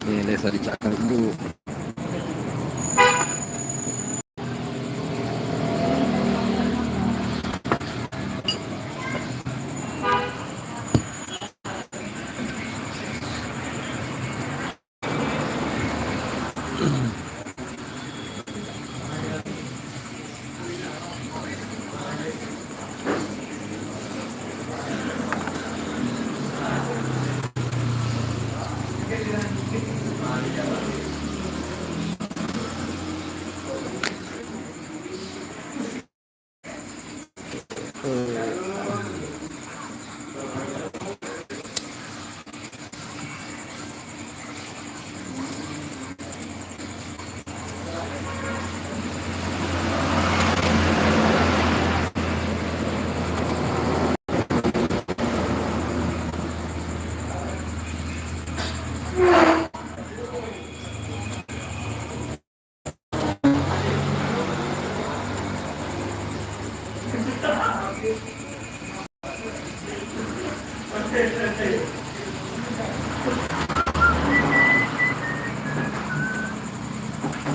Nih, Lesa dicakar dulu.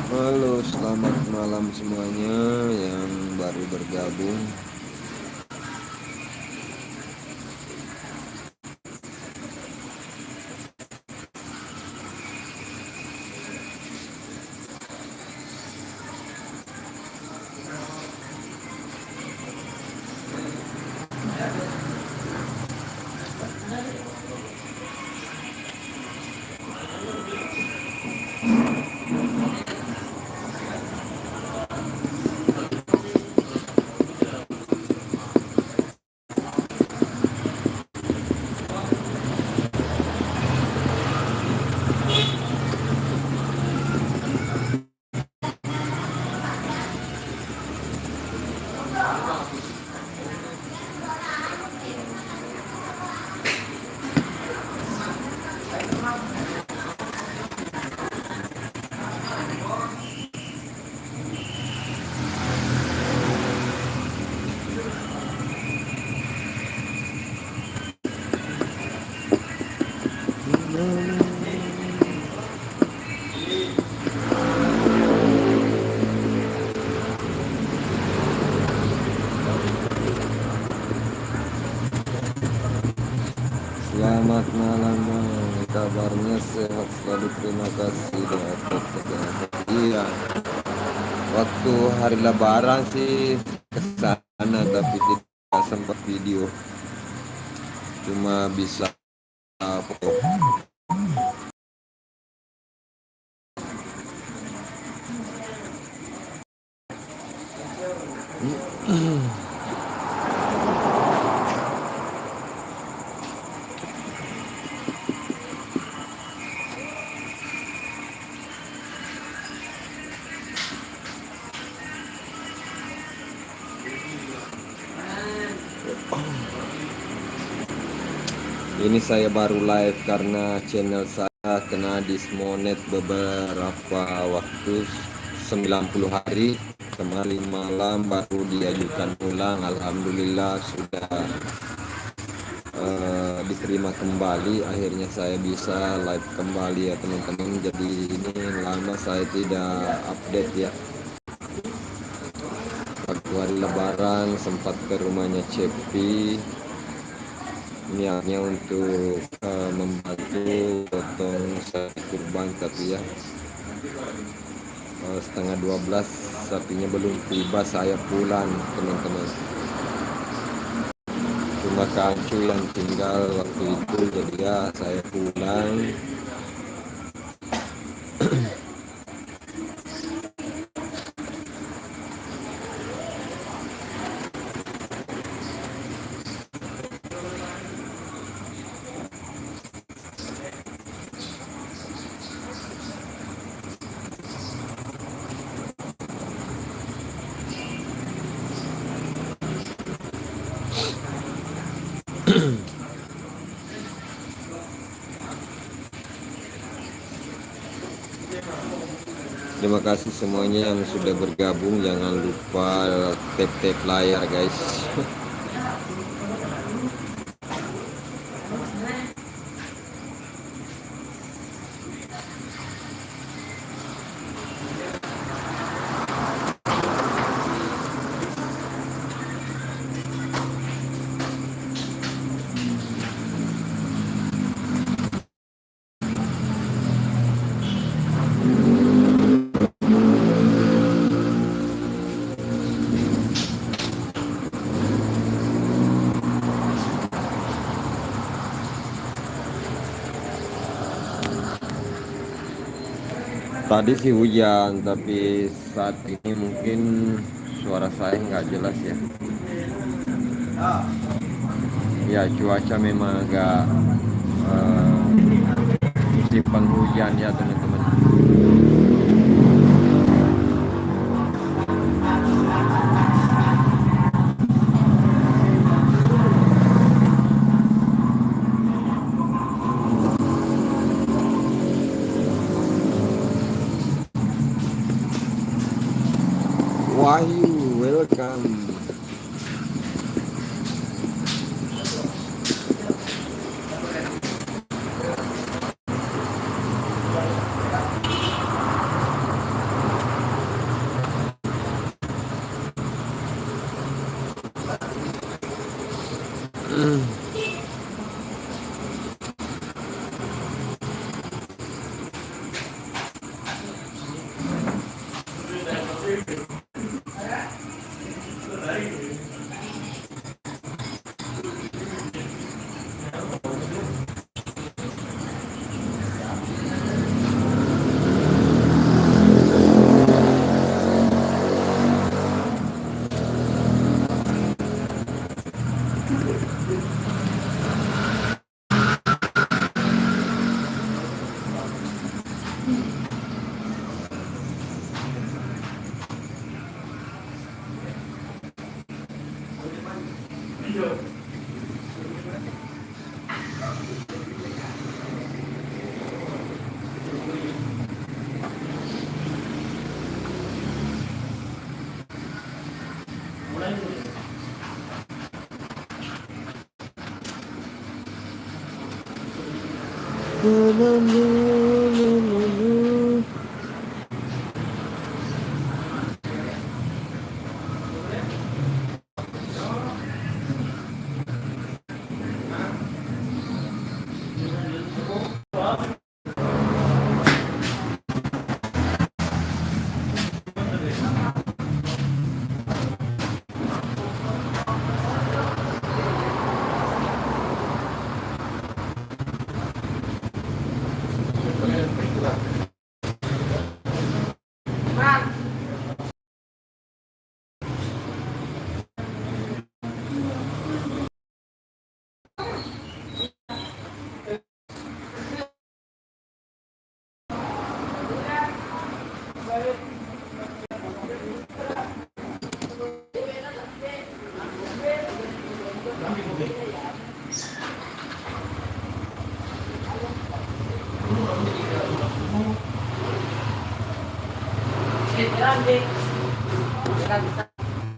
Halo, selamat malam semuanya yang baru bergabung. Selamat malam, kabarnya sehat selalu, terima kasih atas kesehatan. Iya, waktu hari lebaran sih kesana tapi tidak sempat video, cuma bisa foto. Ini saya baru live karena channel saya kena dismonet beberapa waktu, 90 hari. Kemarin malam baru diajukan ulang, alhamdulillah sudah diterima kembali. Akhirnya saya bisa live kembali ya teman-teman. Jadi ini lama saya tidak update ya. Waktu hari lebaran sempat ke rumahnya Cepi, niatnya untuk membantu potong sapi kurban, tapi ya setengah 12 sapinya belum tiba, saya pulang teman-teman. Cuma kancu yang tinggal waktu itu, jadi ya saya pulang. Terima kasih semuanya yang sudah bergabung. Jangan lupa tap-tap layar guys. Tadi sih hujan, tapi saat ini mungkin suara saya nggak jelas ya. Ya cuaca memang agak musim penghujan ya teman-teman. Wahyu, welcome.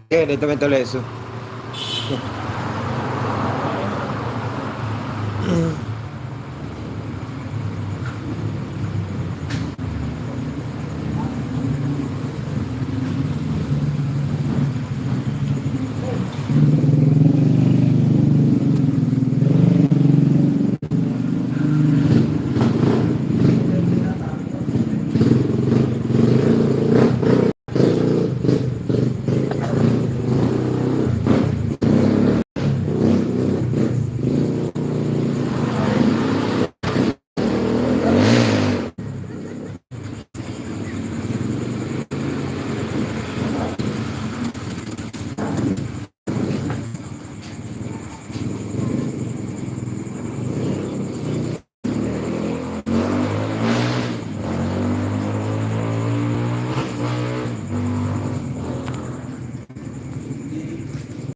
Direttamente adesso.